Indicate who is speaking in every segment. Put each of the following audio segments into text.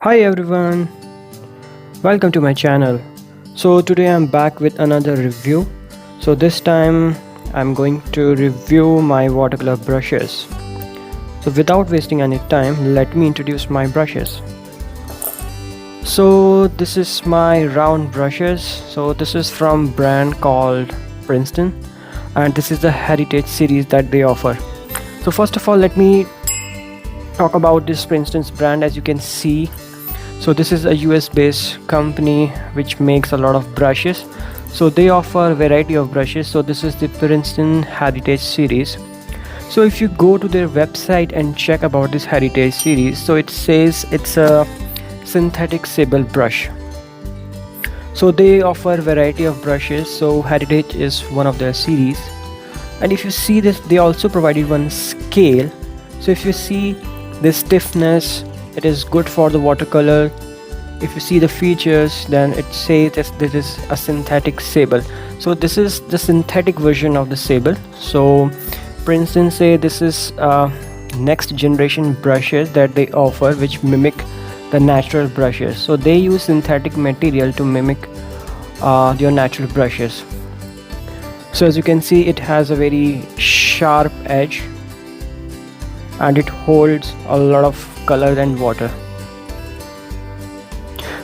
Speaker 1: Hi everyone, welcome to my channel. So today I'm back with another review. So this time I'm going to review my watercolor brushes. So without wasting any time, let me introduce my brushes. So this is my round brushes. So this is from brand called Princeton, and this is the Heritage series that they offer. So first of all, let me talk about this Princeton's brand. As you can see, so this is a US based company which makes a lot of brushes. So they offer a variety of brushes. So this is the Princeton Heritage series. So if you go to their website and check about this Heritage series, so it says it's a synthetic sable brush. So they offer variety of brushes. So Heritage is one of their series, and if you see this, they also provided one scale. So if you see the stiffness, it is good for the watercolor. If you see the features, then it says that this is a synthetic sable. So this is the synthetic version of the sable. So Princeton say this is next generation brushes that they offer which mimic the natural brushes. So they use synthetic material to mimic your natural brushes. So as you can see, it has a very sharp edge and it holds a lot of color and water.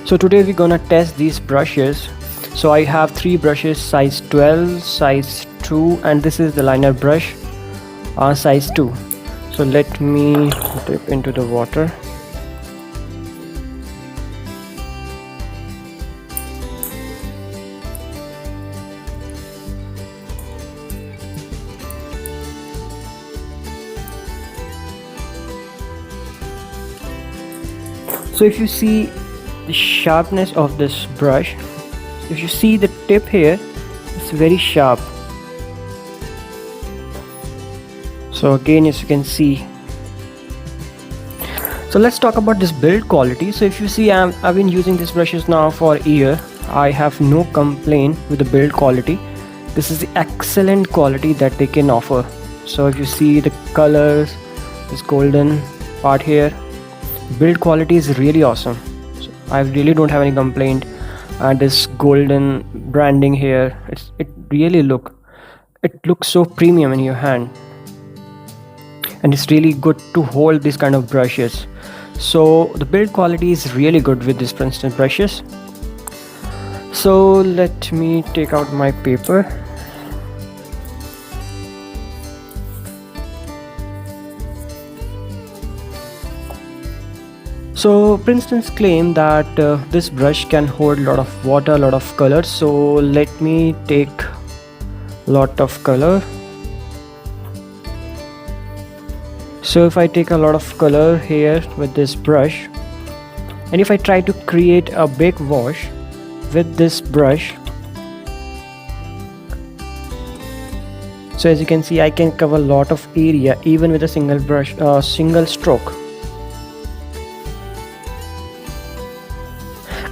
Speaker 1: So today we're gonna test these brushes. So I have three brushes, size 12, size 2, and this is the liner brush, size 2. So let me dip into the water. So if you see the sharpness of this brush, if you see the tip here, it's very sharp. So again, as you can see. So let's talk about this build quality. So if you see, I've been using these brushes now for a year. I have no complaint with the build quality. This is the excellent quality that they can offer. So if you see the colors, this golden part here, build quality is really awesome. So I really don't have any complaint. And this golden branding here, it really looks so premium in your hand, and it's really good to hold these kind of brushes. So the build quality is really good with these Princeton brushes. So let me take out my paper. So Princeton's claim that this brush can hold a lot of water, a lot of color. So let me take a lot of color. So if I take a lot of color here with this brush, and if I try to create a big wash with this brush, so as you can see, I can cover a lot of area even with a single brush, single stroke.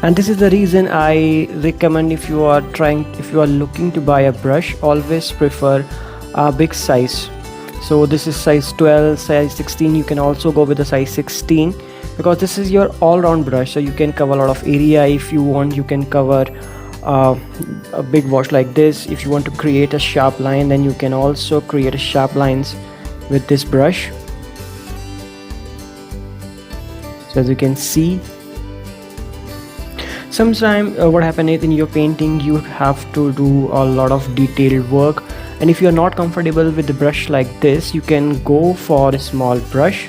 Speaker 1: And this is the reason I recommend, if you are looking to buy a brush, always prefer a big size. So this is size 12, size 16. You can also go with the size 16 because this is your all-round brush, so you can cover a lot of area. If you want, you can cover a big wash like this. If you want to create a sharp line, then you can also create a sharp lines with this brush. So as you can see, sometimes what happens is in your painting you have to do a lot of detailed work, and if you are not comfortable with the brush like this, you can go for a small brush.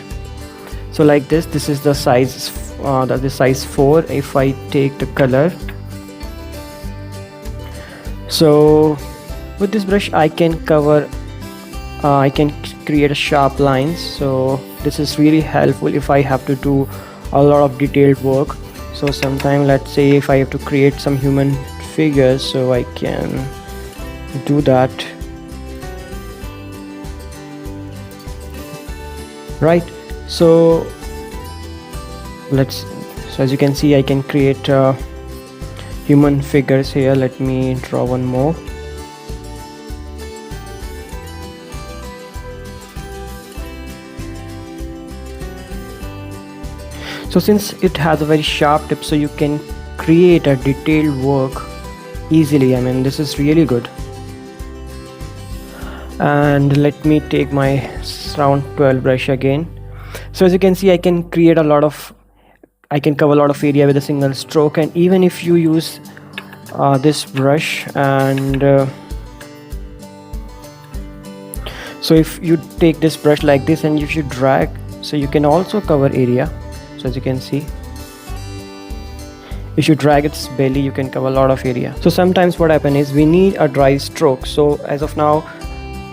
Speaker 1: So like this is the size size 4. If I take the color, so with this brush I can cover I can create a sharp lines. So this is really helpful if I have to do a lot of detailed work. So sometime, let's say if I have to create some human figures, so I can do that, right? So as you can see, I can create human figures here. Let me draw one more. So since it has a very sharp tip, so you can create a detailed work easily. I mean, this is really good. And let me take my round 12 brush again. So as you can see, I can cover a lot of area with a single stroke. And even if you use this brush, and so if you take this brush like this and if you drag, so you can also cover area. So as you can see, if you drag its belly, you can cover a lot of area. So sometimes what happens is we need a dry stroke. So as of now,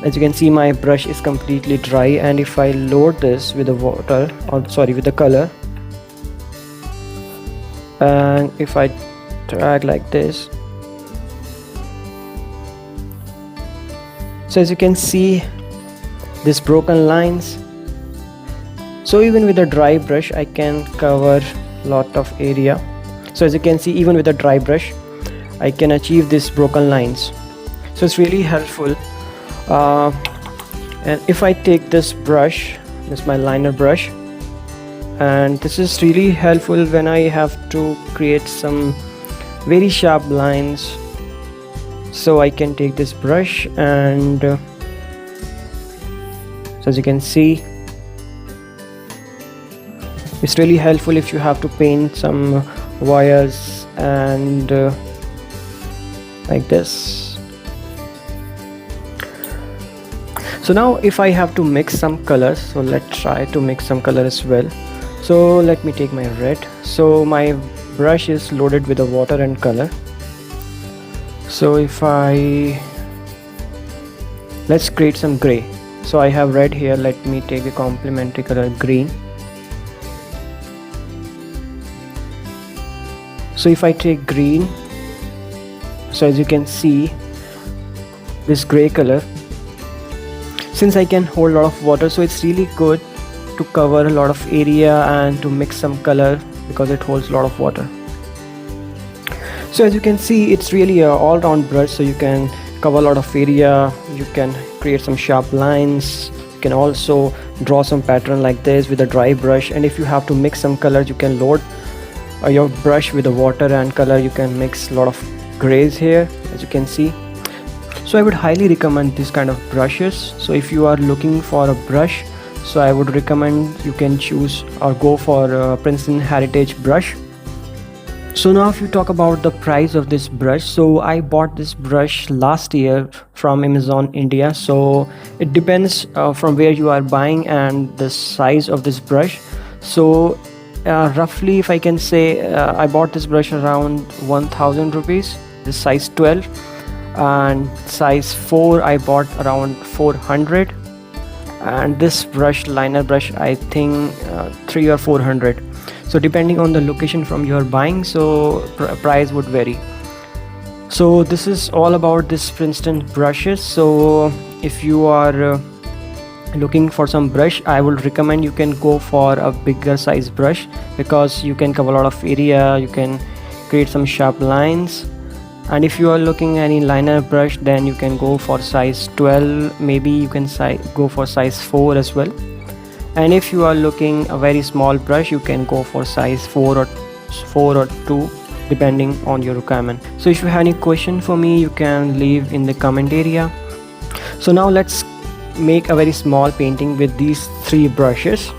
Speaker 1: as you can see, my brush is completely dry, and if I load this with the water, or sorry, with the color, and if I drag like this, so as you can see, these broken lines. So even with a dry brush, I can cover a lot of area. So as you can see, even with a dry brush, I can achieve these broken lines. So it's really helpful. And if I take this brush, this is my liner brush, and this is really helpful when I have to create some very sharp lines. So I can take this brush, and so as you can see, it's really helpful if you have to paint some wires and like this. So now if I have to mix some colors, so let's try to mix some color as well. So let me take my red. So my brush is loaded with the water and color. So if let's create some gray. So I have red here, let me take a complementary color, green. So if I take green, so as you can see, this gray color, since I can hold a lot of water, so it's really good to cover a lot of area and to mix some color because it holds a lot of water. So as you can see, it's really an all-round brush, so you can cover a lot of area, you can create some sharp lines, you can also draw some pattern like this with a dry brush. And if you have to mix some colors, you can load your brush with the water and color. You can mix a lot of grays here, as you can see. So I would highly recommend this kind of brushes. So if you are looking for a brush, so I would recommend you can choose or go for Princeton Heritage Brush. So now if you talk about the price of this brush, so I bought this brush last year from Amazon India. So it depends from where you are buying and the size of this brush. So roughly, if I can say, I bought this brush around 1000 rupees, this size 12, and size 4 I bought around 400, and this brush, liner brush, I think 300 or 400. So depending on the location from you are buying, so price would vary. So this is all about this Princeton brushes. So if you are looking for some brush, I would recommend you can go for a bigger size brush, because you can cover a lot of area, you can create some sharp lines. And if you are looking any liner brush, then you can go for size 12, maybe you can go for size 4 as well. And if you are looking a very small brush, you can go for size 4 or 2, depending on your requirement. So if you have any question for me, you can leave in the comment area. So now let's make a very small painting with these 3 brushes.